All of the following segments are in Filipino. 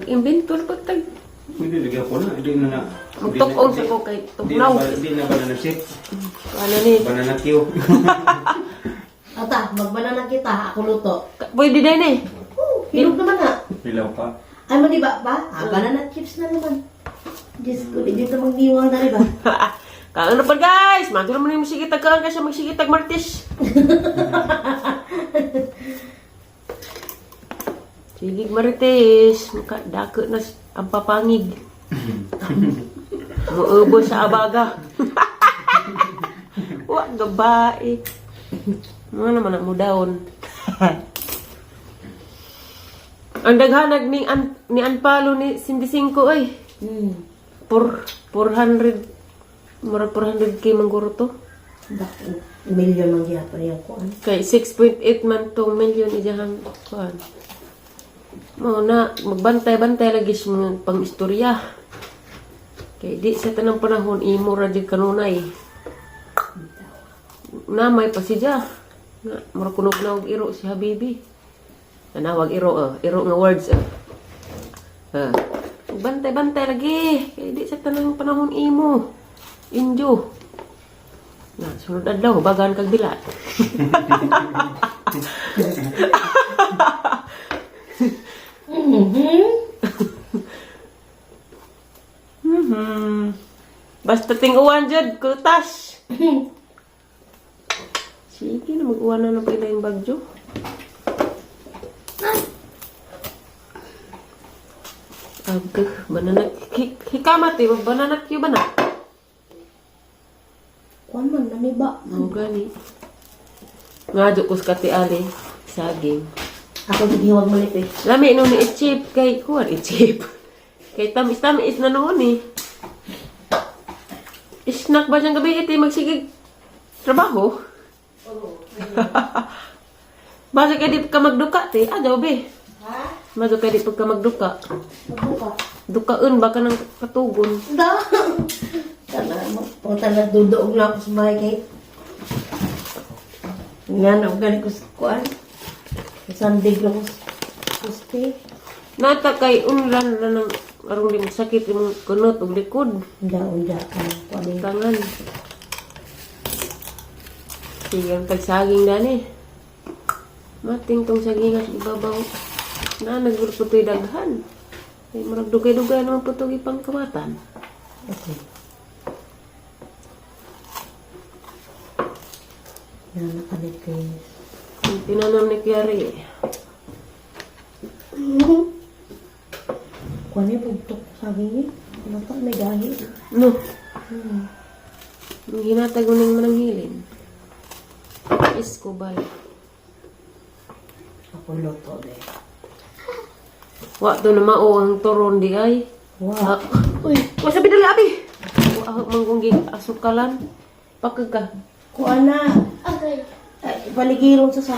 Mag-inventor pa tag. Hindi lagi ako na. Hindi na na. Magtukong sa ko kay tugnaw. Hindi na banana shake. Ano ni? Banana Q. Ata, magbanana kita. Ako luto. Pwede din eh. Hilog naman ha. Hilaw pa. Ay, mo di ba ba? Banana chips na naman. Diyos ko, di dito magdiwang na rin ba? Kaano pa guys? Maduro mo na yung magsigitag kaan kasi magsigitag martis. Sigig marites. Dako na ang papangig. Muubos sa abaga. Wag gabae. Mga naman ang mudahon. Ang daghanag ni Anpalo ni Cindy Cinco ay. 400 mura 400k mangguro to. Dako, million mang gihapon yung kuan. Kay 6.8 man to million ijahang kuan. Mo na magbantay-bantay lagi sa pang istorya. Kay di sa tanang panahon imo ra jud kanunay. Namay pa siya. Nga mura kunog na og iro si Habibi. Tanawag iro iro nga words. Bantay-bantay lagi. Kay di sa tanang panahon imo. Injo. Na, sunod adlaw, bagan kag bilat. Basta ting-uwan jud, kutas. Sige na, mag-uwan na ng pila yung bagyo. Agah, banana, hikamat eh, banana cue ba na? Kuan man, nami ba? Ang gani. Nga, ko sa kati ali, saging. Ako naghiwag malit eh. Lami nung ni-chip kay kuwan i-chip. Kay tamis-tamis na noon eh. Snack ba siyang gabi ito magsigig trabaho? Basta kaya di ka magduka te. Daw be. Ha? Basta kaya di pagka magduka. Magbuka. Dukaon baka ng katugon. Da! Tala dudoog na ako sa bahay kay. Nga na, galing ko sa kuan. Sandig lang ko sa stay. Nata kay unlan na ng arong di sakit yung kunot o likod. Unda. Kuan yung Tangan. Sigang tagsaging dani. Mating tong saging at ibabaw. Na nagurputoy daghan. Ay marag dugay-dugay naman putog ipang kawatan. okay. Yan, nakalipis. Yung tinanam ni Kiari. Kuan yung bugtok sa akin eh. Ano pa, may gahi. No. Yung ginatag uning mananghilin. Isko balik. Ako loto eh. Wa to na mao ang turon di ay. Wow. Uy, wasabi dali abi. Wa manggunggi asukalan. Pagka. Kuan na. Okay. Paligirong sa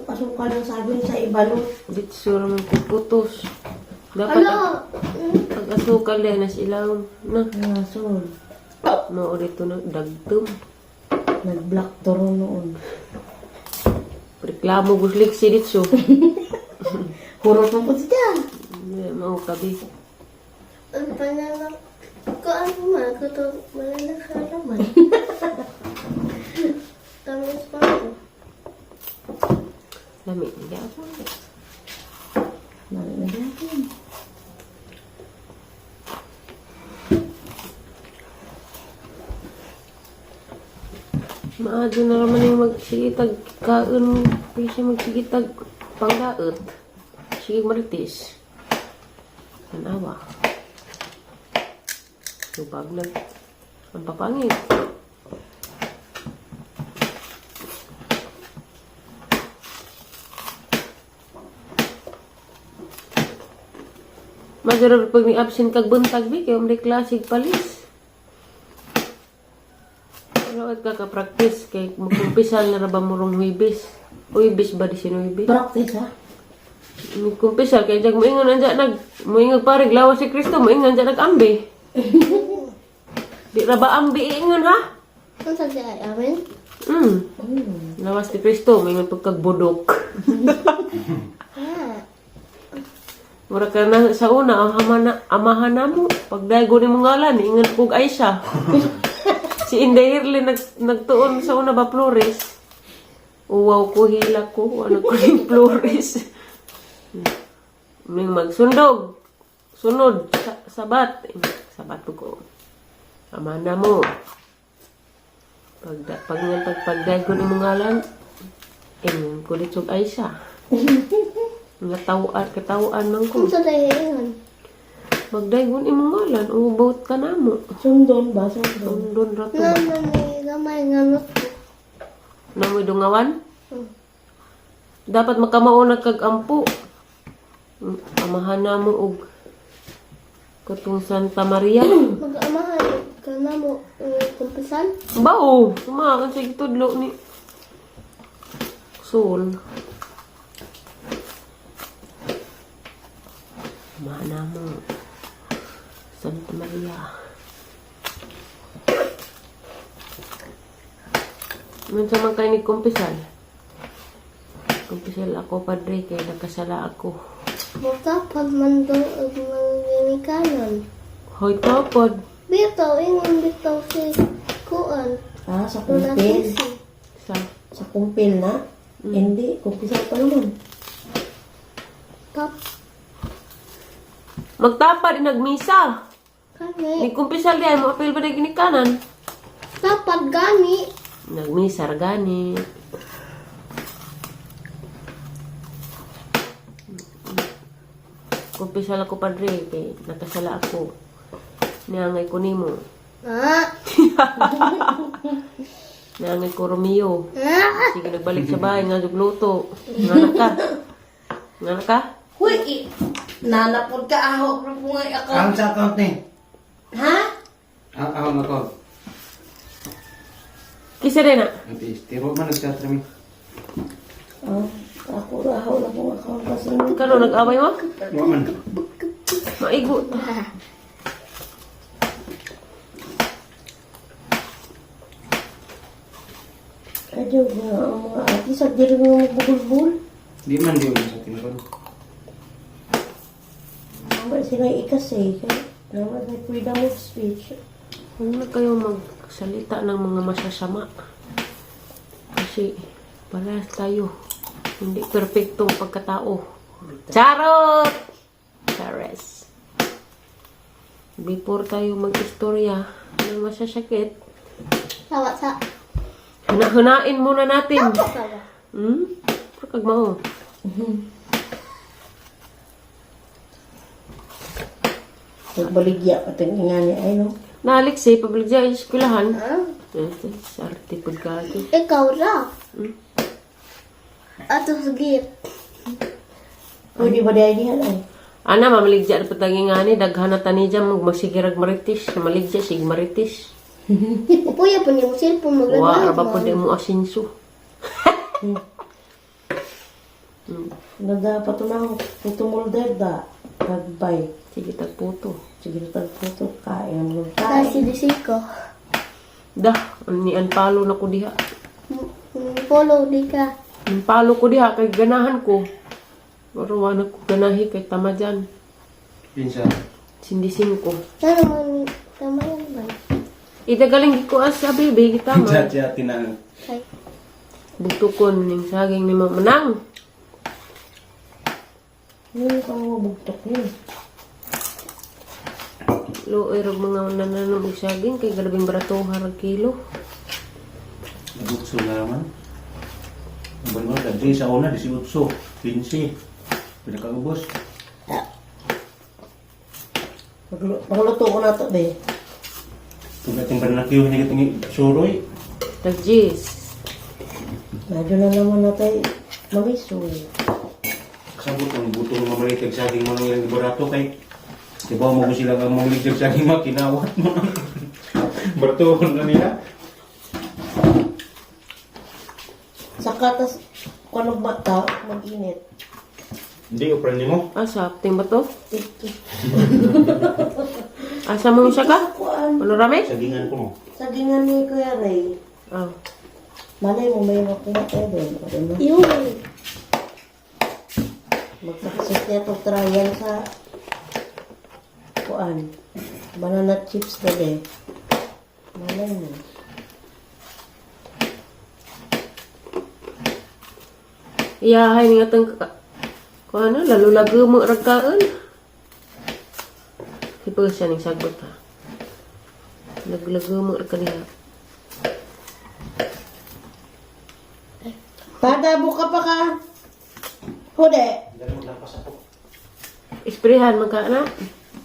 asukal ng sabi sa ibalot. Dit sure man putos. Dapat pag asukal din nas ilaw na. Nasol. Mao dito na dagtum. Nag-black toro noon. Reklamo guslik si ditso. Hurot mo po siya. Mau kabi. Ang pangalan ko ano man, ko to wala na halaman. Tamis pa ako. Lami niya ako. Nalagyan. Maado na naman yung magsigitag kaon. Kasi magsigitag pangdaot. Sige maritis. Tanawa. Subag na. Ang papangit. Masarap pag ni-absent kag buntag bi. Kaya umday klasig palis. Pero at kaka-practice. Kaya magkumpisal na raba murong huibis. Huibis ba di sinuibis? Practice ha? Kumpisal kaya jag moingon anja moingog parig lawas si Kristo moingon anja nag-ambi. Di ra ba ambi ingon ha? Ang sabi ay amin? Lawas si Kristo moingon pagkagbudok. Mura ka na sa una, amahan na mo. Pagdaigo ni mong ngalan, ingat kong Aisha. Si Inday Hirli nagtuon sa una ba Flores? Uwaw ko, hila ko. Ano ko yung Flores? May magsundog. Sunod. Sabat. Sabat ko. Amahan na mo. Pagdaigo ni mong ngalan, ingat ko dito Aisha. Katawaan man ko. Kung sa dahilan. Magdaygon imong ngalan, ubot ka na mo. Sundon ba? Sundon. Sundon rato. Naman ni gamay nga no. Namoy dungawan? Hmm. Dapat makamauna kag ampo. Amahan na mo og katong Santa Maria. Mag-amahan ka na mo kumpisan. Bao, sumakan sa gitudlo ni Sol. Amahan na mo. Santa Maria. Minsan man kayo ni kumpisal. Kumpisal ako, padre, kaya nakasala ako. Magkapag man doon ang mga kanan. Hoy, tapod. Bitaw, ingon bitaw si Kuan. Ah, sa Wala kumpil. kasi. Sa, Sa kumpil na? Hindi, kumpisa pa naman. Tap. magtapad, nagmisa. Kani. Ni kumpisal diay mo apil ba na ginikanan? Dapat gani. Nagmisa ra gani. Kumpisal ako padre, kay nakasala ako. Niangay ko nimo. Ah. Niangay ko Romeo. Ah. Sige, nagbalik sa bahay, nga jugluto. Nga ka? Nga ka? Huy! Nanapod ka aho. Prapungay ako. Ang sa account ni. Ha? Ang account. Kisa din na. Nanti, tiro man nag-chat rami. Oh, ako aho na kung ako kasi. Kano, nag-away mo? Wa man. Maigo. Adyo nga ang mga ati sa diri mo magbulbul. Di man di man sa tinapon. Naman sila ikasay. Naman may freedom of speech. Huwag na kayo magsalita ng mga masasama. Kasi, parehas tayo. Hindi perfectong pagkatao. Charot! Chares. Before tayo mag-istorya ng masasakit, Sawa sa. hunain muna natin. Sawa. Pagkag mo. Nagbaligya pa tingin nga niya ay no. Naaliksi, pabligya yung eskwelahan. Ah. Sarte po ka. Ikaw ra. Ato sige. Pwede ba dahil diyan ay? Ana, mamaligya na patagi nga ni. Daghanatan ni dyan, magmasigirag maritis. Maligya, sig maritis. Pupuya po niyo mo cellphone Wa, maglalaro. araba po di mo asinso. Nagpatunaw. Putumulder da. Nagbay. Sige, tagputo. Sige na tagputo. Kain mo. Kasi disiko. Dah, ni anpalo na ko diha. Follow di ka. Anpalo ko diha, kay ganahan ko. Pero wala ko ganahi kay tama dyan. Pinsa. Sindising ko. Sana man tama yan ba? Idagaling ko as sa baby, kita man. Chat tinang. Ay. Butukon ning saging ni Manang. Yun kang mabugtok yun. Lo, erog mga nananom og saging, kay galabing barato harag kilo. Nagutso na naman. Bano, dagdi sa una, 18. 15. Pinakaubos. Pagluto ko na ito, be. Kung ating panakyo, hindi kating suroy. Tagjis. Medyo na naman na tayo mamisoy. Kasabot ang butong mamalitag saging mo nang ilang barato kay diba mo sila ang mamalitag saging mo, kinawat mo. Bartuhon na nila. Saka tas, kung ano bata, mag-init. Hindi, upran niyo mo. Asa, ting ba to? Asa mo siya ka? Kuan, Ano rame? Sagingan ko mo. sagingan ni Kuya Ray. Ah. Malay mo, may nakuha tayo doon. Ano na? Yun. Magkakasip niya itong trial sa kuan. Banana chips dali. Malay mo. Iyahay nga tang kung ano, lalo lago mo ragkaan. Hipo siya ning sagot ha. Laglago mo ragkaan. Pada, buka pa ka. Hude. Dali mo lang pasapok. Isprehan man ka na.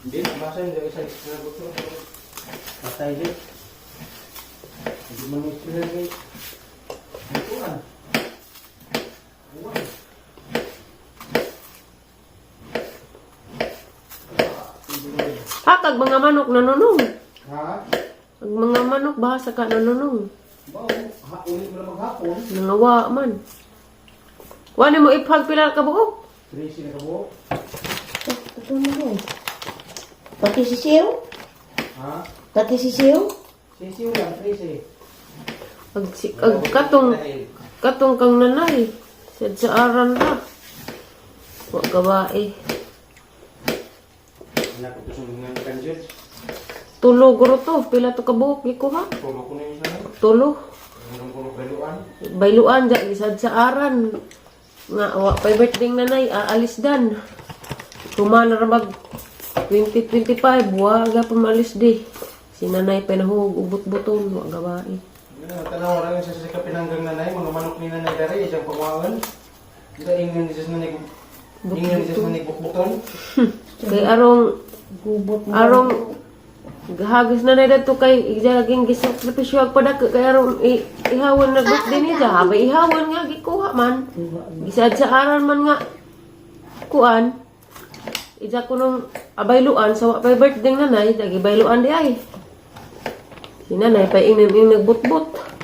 Hindi, nabasa yung isa extra buto. Patay din. Hindi mo nang extra guys. Ito ah. Kag mga manok nanunong. Ha? Ang mga manok bahasa ka nanunong. Bao, ulit mo na maghapon. Nangawa man. Wani mo iphag pila ka buok. 13 na kabo. Ito na ko. Pati sisiw? Ha? Pati sisiw? Sisiw lang, 13. Ag katong kang nanay. Sa aran ra. Wa gawae. Anak ko sa mga kanjud. Tulo guro to. Pila to ka buok ikuha. Tulo ko na yung sana. Tulo. Meron ko ng baluan. Bailuan dyan, isad sa aran. Nga, wa pa'y birthday nanay, aalis dan. Tumana ra mag 2025, waga pa maalis di. Si nanay pa nahug, ubot-buton, wa gawain. Tanaw ra sa kapinanggang nanay, mga manok ni nanay dari, isang pangawan. Ito ingin ni sa nanay, ingin ni sa nanay bukbuton. Kay arong, Gubot mo. arong, gahagis nanay dato kay ijalaging gisok na pisyuag pa dako kay arong ihawan na birthday ni siya. Habay ihawan nga, gikuha man. Gisad sa aran man nga, kuan. Ija ko nung abayluan sa wapay birthday nanay, dagi bayluan di ay. Si nanay pa ingin nagbutbut.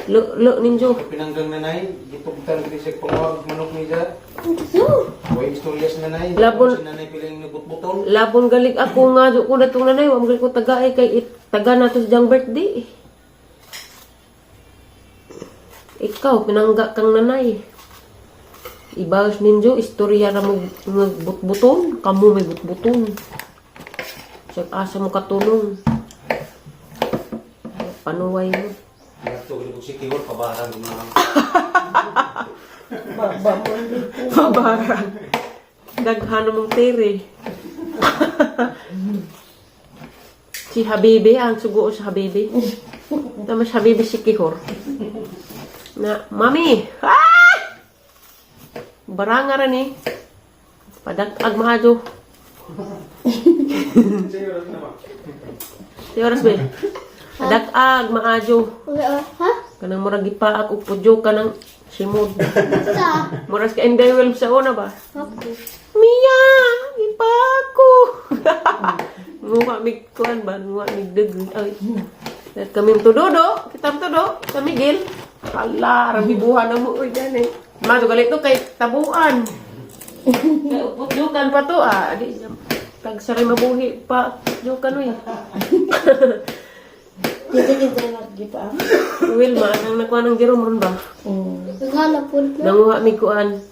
Lo ninjo. Kapinanggang nanay, gitugtan ko sa pangawag manok ni siya. Way istorya sa nanay. Labon- Si nanay pilang nagbutbuton. Labon galig ako nga jo ko datong nanay, wa magal ko tagaay kay taga na to sa jang birthday. Ikaw pinangga kang nanay. Ibawas ninjo istorya ra mo butbuton, kamo may butbuton. Sa asa mo katulong. Panuway mo. Ito, ko si Kiwar, pabaran ko na lang. Baba mo. Mabarang. Daghano mong tiri. Si Habibi, ang sugo sa Habibi. Tama si Habibi si Kihor. Na, Mami! Ah! Baranga rin eh. Padag-ag mahadyo. Si oras ba? Padag-ag mahadyo. Ha? Kanang murag ipaak o pudyo ka ng simod. Sa? Muras ka endewel sa una ba? Ako. Mia! Ipaak ko! Nguha mig kuan ba? Nguha mig deg. Ay. At kami tudodo. Kita tudo. Sa Miguel. Ala, rabibuhan na mo. Uy, dyan eh. Mato galit to kay tabuan. Kay upot-dukan pa to ah. Di, tagsaray mabuhi pa. Dukan uy. Dito lagi pa. Wilma, nang nakuha ng Jerome ba? Naghanap po na. Nanguha mig kuan.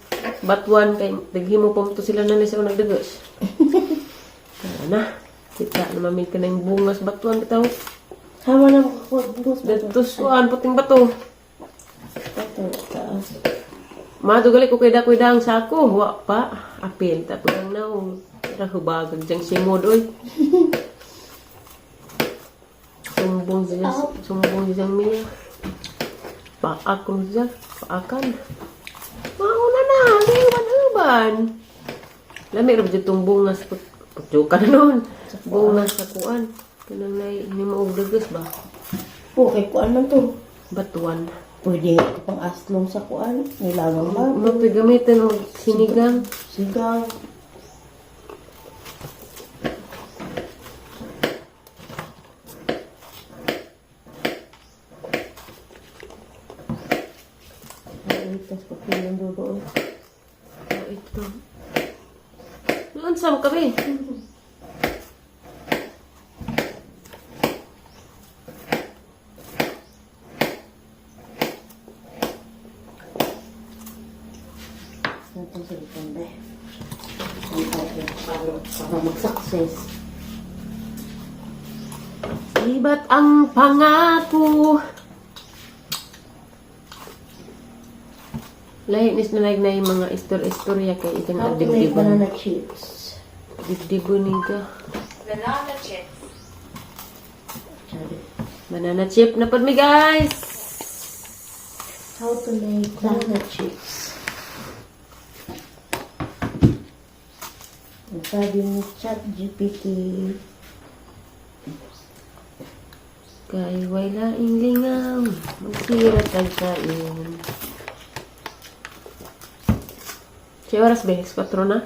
Batuan kay daghimo pa to sila nanay sa unang dagos. Na. Kita na mamig ka na yung bungas batuan bitaw. Hawa na makakabos. Datos kuan puting bato. Ito, taas. Madugali ko kay dang sako, wa pa apil tapos ang naong rahubagag jang simod oy. Sumbong siya miya. Paak ko siya, paakan. Mauna na, uban-uban. Lami ra jud tong bungas putjukan noon. Bungas sa kuan. Kanang nay himo og dagas ba? Okay, kuan man to. Batuan. Pwede ito pang aslong sa kuan. Nilagang ba? Mapigamitan og sinigang. Sigang. Ay, tas papel ng doon. Oh, ito. Noon sam kami. Natin sa likod eh. para mag-success. Iba't ang pangako. Lahinis na lang na yung mga istorya kay ikang How to make dibdiban. banana chips. Dibdibo ni ka. Banana chips. Sabi. Banana chip na pod mi guys. How to make banana chips. Ang sabi ni ChatGPT, Kay wala ing lingaw. Magsira tag kain. Siya oras ba? 4 na?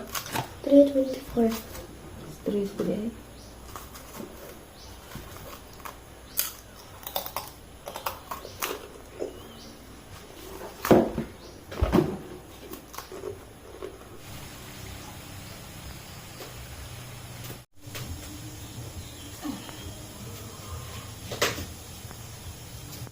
3:24. 3 pa